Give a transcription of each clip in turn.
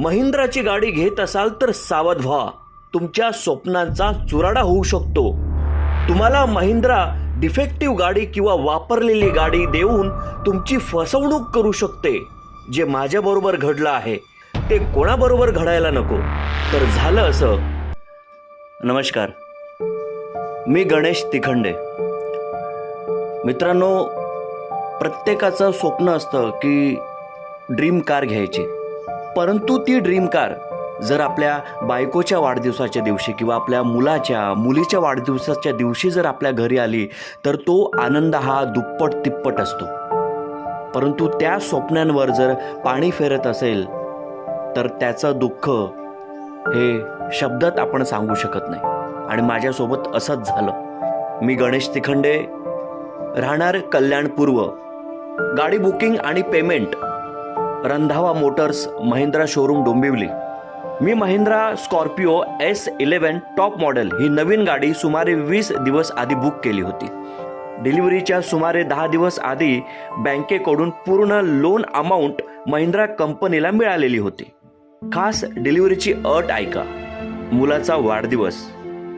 महिंद्राची गाडी घेत असाल तर सावध व्हा, तुमच्या स्वप्नांचा चुराडा होऊ शकतो. तुम्हाला महिंद्रा डिफेक्टिव्ह गाडी किंवा वापरलेली गाडी देऊन तुमची फसवणूक करू शकते. जे माझ्याबरोबर घडलं आहे ते कोणाबरोबर घडायला नको. तर झालं असं. नमस्कार, मी गणेश तिखंडे. मित्रांनो, प्रत्येकाचं स्वप्न असतं की ड्रीम कार घ्यायची, परंतु ती ड्रीम कार जर आपल्या बायकोच्या वाढदिवसाच्या दिवशी किंवा आपल्या मुलीच्या वाढदिवसाच्या दिवशी जर आपल्या घरी आली तर तो आनंद हा दुप्पट तिप्पट असतो. परंतु त्या स्वप्नांवर जर पाणी फेरत असेल तर त्याचं दुःख हे शब्दात आपण सांगू शकत नाही. आणि माझ्यासोबत असंच झालं. मी गणेश तिखंडे, राहणार कल्याण पूर्व. गाडी बुकिंग आणि payment Randhawa motors, Mahindra showroom, Dombivli. मी Mahindra Scorpio S11 top model ही नवीन गाडी सुमारे 20 दिवस आधी बुक केली होती. डिलिव्हरीच्या सुमारे 10 दिवस आधी बँकेकडून पूर्ण लोन अमाऊंट महिंद्रा कंपनीला मिळालेली होती. खास डिलिव्हरीची अट ऐका. मुलाचा वाढदिवस.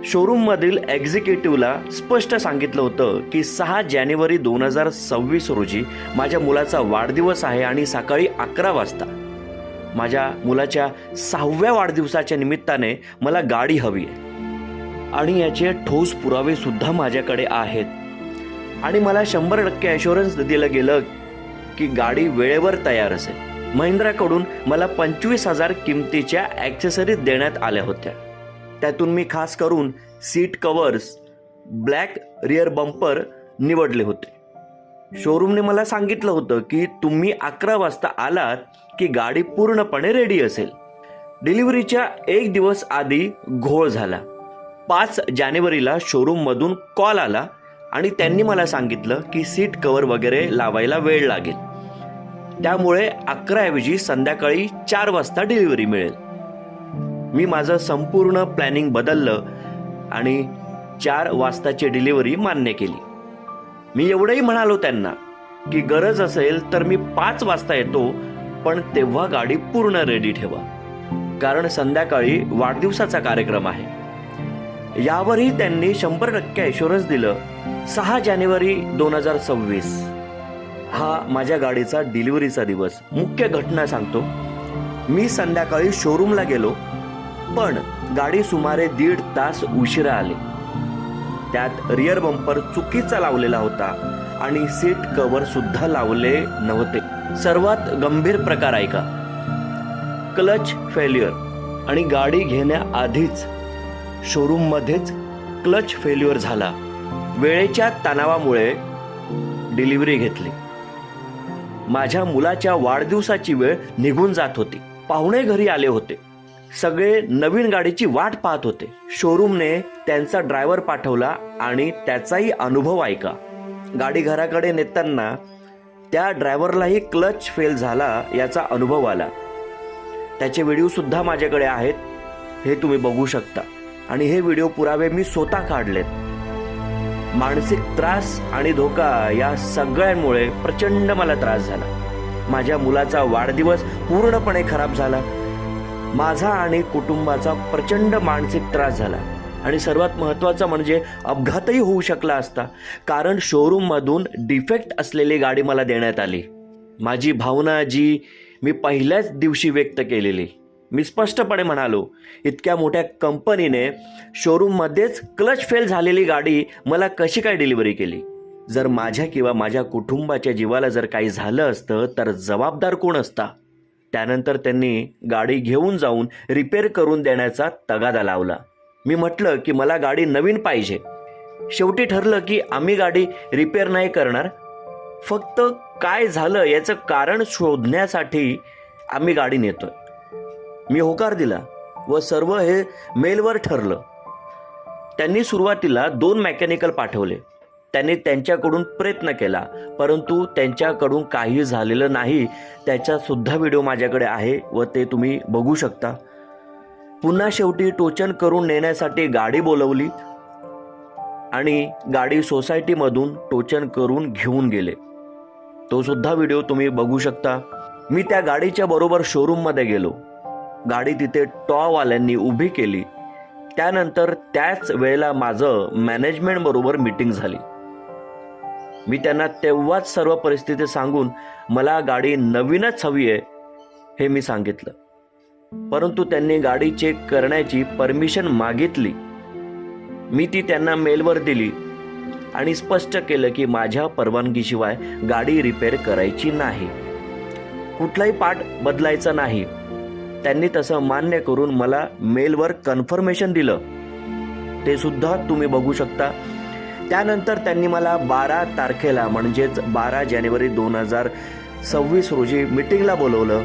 शोरूममधील एक्झिक्युटिव्हला स्पष्ट सांगितलं होतं की 6 जानेवारी 2026 रोजी माझ्या मुलाचा वाढदिवस आहे आणि सकाळी 11 वाजता माझ्या मुलाच्या 6व्या वाढदिवसाच्या निमित्ताने मला गाडी हवी आहे आणि याचे ठोस पुरावे सुद्धा माझ्याकडे आहेत. आणि मला 100% ॲश्युरन्स दिलं गेलं की गाडी वेळेवर तयार असेल. महिंद्राकडून मला 25,000 किमतीच्या ॲक्सेसरीज देण्यात आल्या होत्या. त्यातून मी खास करून seat covers, black rear bumper निवडले होते. शोरूमने मला सांगितलं होतं की तुम्ही 11 वाजता आलात की गाडी पूर्णपणे रेडी असेल. डिलिव्हरीच्या 1 दिवस आधी घोळ झाला. 5 जानेवारीला शोरूममधून कॉल आला आणि त्यांनी मला सांगितलं की सीट कव्हर वगैरे लावायला वेळ लागेल, त्यामुळे 11 ऐवजी संध्याकाळी 4 वाजता डिलिव्हरी मिळेल. मी माझं संपूर्ण प्लॅनिंग बदललं आणि 4 वाजताची डिलिव्हरी मान्य केली. मी एवढंही म्हणालो त्यांना की गरज असेल तर मी 5 वाजता येतो, पण तेव्हा गाडी पूर्ण रेडी ठेवा, कारण संध्याकाळी वाढदिवसाचा कार्यक्रम आहे. यावरही त्यांनी 100% ॲश्युरन्स दिलं. 6 जानेवारी 2026 हा माझ्या गाडीचा डिलिव्हरीचा दिवस. मुख्य घटना सांगतो. मी संध्याकाळी शोरूमला गेलो, पण गाडी सुमारे 1.5 तास उशिरा आली. त्यात रिअर बंपर चुकीचा लावलेला होता आणि सीट कव्हर सुद्धा लावले नव्हते. सर्वात गंभीर प्रकार ऐका. Clutch failure. आणि गाडी घेण्याआधीच शोरूममध्येच क्लच फेल्युअर झाला. वेळेच्या तणावामुळे डिलिव्हरी घेतली. माझ्या मुलाच्या वाढदिवसाची वेळ निघून जात होती. पाहुणे घरी आले होते. सगळे नवीन गाडीची वाट पाहत होते. शोरूमने त्यांचा ड्रायव्हर पाठवला आणि त्याचाही अनुभव ऐका. गाडी घराकडे नेताना त्या ड्रायव्हरलाही क्लच फेल झाला याचा अनुभव आला. त्याचे व्हिडिओ सुद्धा माझ्याकडे आहेत, हे तुम्ही बघू शकता. आणि हे व्हिडिओ पुरावे मी स्वतः काढलेत. मानसिक त्रास आणि धोका या सगळ्यांमुळे प्रचंड मला त्रास झाला. माझ्या मुलाचा वाढदिवस पूर्णपणे खराब झाला. माझा आणि कुटुंबाचा प्रचंड मानसिक त्रास झाला. आणि सर्वात महत्त्वाचं म्हणजे अपघातही होऊ शकला असता, कारण शोरूममधून डिफेक्ट असलेली गाडी मला देण्यात आली. माझी भावना जी मी पहिल्याच दिवशी व्यक्त केलेली. मी स्पष्टपणे म्हणालो, इतक्या मोठ्या कंपनीने शोरूममध्येच क्लच फेल झालेली गाडी मला कशी काय डिलिव्हरी केली? जर माझ्या किंवा माझ्या कुटुंबाच्या जीवाला जर काही झालं असतं तर जबाबदार कोण असता? त्यानंतर त्यांनी गाडी घेऊन जाऊन रिपेअर करून देण्याचा तगादा लावला. मी म्हटलं की मला गाडी नवीन पाहिजे. शेवटी ठरलं की आम्ही गाडी रिपेअर नाही करणार, फक्त काय झालं याचं कारण शोधण्यासाठी आम्ही गाडी नेतोय. मी होकार दिला व सर्व हे मेलवर ठरलं. त्यांनी सुरुवातीला 2 मेकॅनिकल पाठवले. त्यांनी त्यांच्याकडून प्रयत्न केला, परंतु त्यांच्याकडून काही झालेलं नाही. त्याचा सुद्धा व्हिडिओ माझ्याकडे आहे व ते तुम्ही बघू शकता. पुन्हा शेवटी टोचन करून नेण्यासाठी गाडी बोलवली आणि गाडी सोसायटीमधून टोचन करून घेऊन गेले. तो सुद्धा व्हिडिओ तुम्ही बघू शकता. मी त्या गाडीच्या बरोबर शोरूममध्ये गेलो. गाडी तिथे टॉवाल्यांनी उभी केली. त्यानंतर त्याच वेळेला माझं मॅनेजमेंटबरोबर मीटिंग झाली. मी त्यांना तेव्हाच सर्व परिस्थिती सांगून मला गाडी नवीनच हवी आहे हे मी सांगितलं. परंतु त्यांनी गाडी चेक करण्याची परमिशन मागितली. मी ती त्यांना मेलवर दिली आणि स्पष्ट केलं की माझ्या परवानगीशिवाय गाडी रिपेअर करायची नाही, कुठलाही पार्ट बदलायचा नाही. त्यांनी तसं मान्य करून मला मेलवर कन्फर्मेशन दिलं, ते सुद्धा तुम्ही बघू शकता. त्यानंतर त्यांनी मला 12 तारखेला म्हणजेच 12 जानेवारी 2026 रोजी मीटिंगला बोलवलं.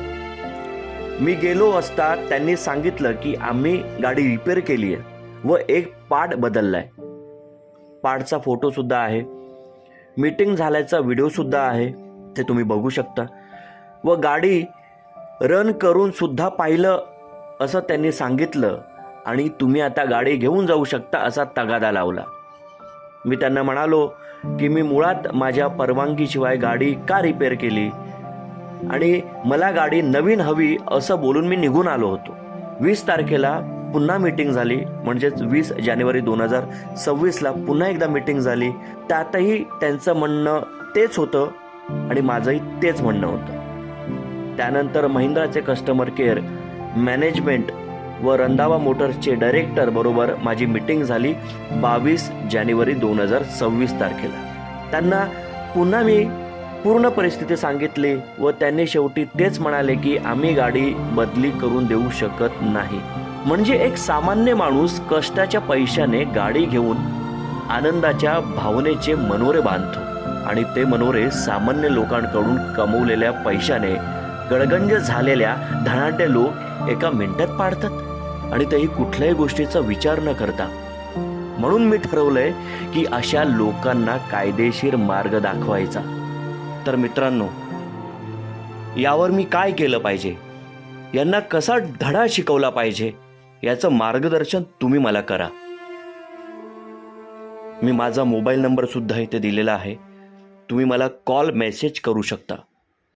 मी गेलो असता त्यांनी सांगितलं की आम्ही गाडी रिपेअर केली आहे व एक पार्ट बदललाय. पार्टचा फोटो सुद्धा आहे, मीटिंग झाल्याचा व्हिडिओ सुद्धा आहे, ते तुम्ही बघू शकता. व गाडी रन करून सुद्धा पाहिलं असं त्यांनी सांगितलं आणि तुम्ही आता गाडी घेऊन जाऊ शकता असा तगादा लावला. मी त्यांना म्हणालो की मी मुळात माझ्या परवानगीशिवाय गाडी का रिपेअर केली आणि मला गाडी नवीन हवी असं बोलून मी निघून आलो होतो. 20 तारखेला पुन्हा मीटिंग झाली, म्हणजेच 20 जानेवारी 2026ला पुन्हा एकदा मीटिंग झाली. त्यातही त्यांचं म्हणणं तेच होतं आणि माझंही तेच म्हणणं होतं. त्यानंतर महिंद्राचे कस्टमर केअर, मॅनेजमेंट व रंधावा मोटर्सचे डायरेक्टर बरोबर माझी मीटिंग झाली 22 जानेवारी 2026 तारखेला. त्यांना पुन्हा मी पूर्ण परिस्थिती सांगितली व त्यांनी शेवटी तेच म्हणाले की आम्ही गाडी बदली करून देऊ शकत नाही. म्हणजे एक सामान्य माणूस कष्टाच्या पैशाने गाडी घेऊन आनंदाच्या भावनेचे मनोरे बांधतो आणि ते मनोरे सामान्य लोकांकडून कमवलेल्या पैशाने गडगंज झालेल्या धनाढ्य लोक एका मिनिटात पाडतात आणि तेही कुठल्याही गोष्टीचा विचार न करता. म्हणून मी ठरवलंय की अशा लोकांना कायदेशीर मार्ग दाखवायचा. तर मित्रांनो, यावर मी काय केलं पाहिजे, यांना कसा धडा शिकवला पाहिजे याचं मार्गदर्शन तुम्ही मला करा. मी माझा मोबाईल नंबर सुद्धा इथे दिलेला आहे, तुम्ही मला कॉल मेसेज करू शकता.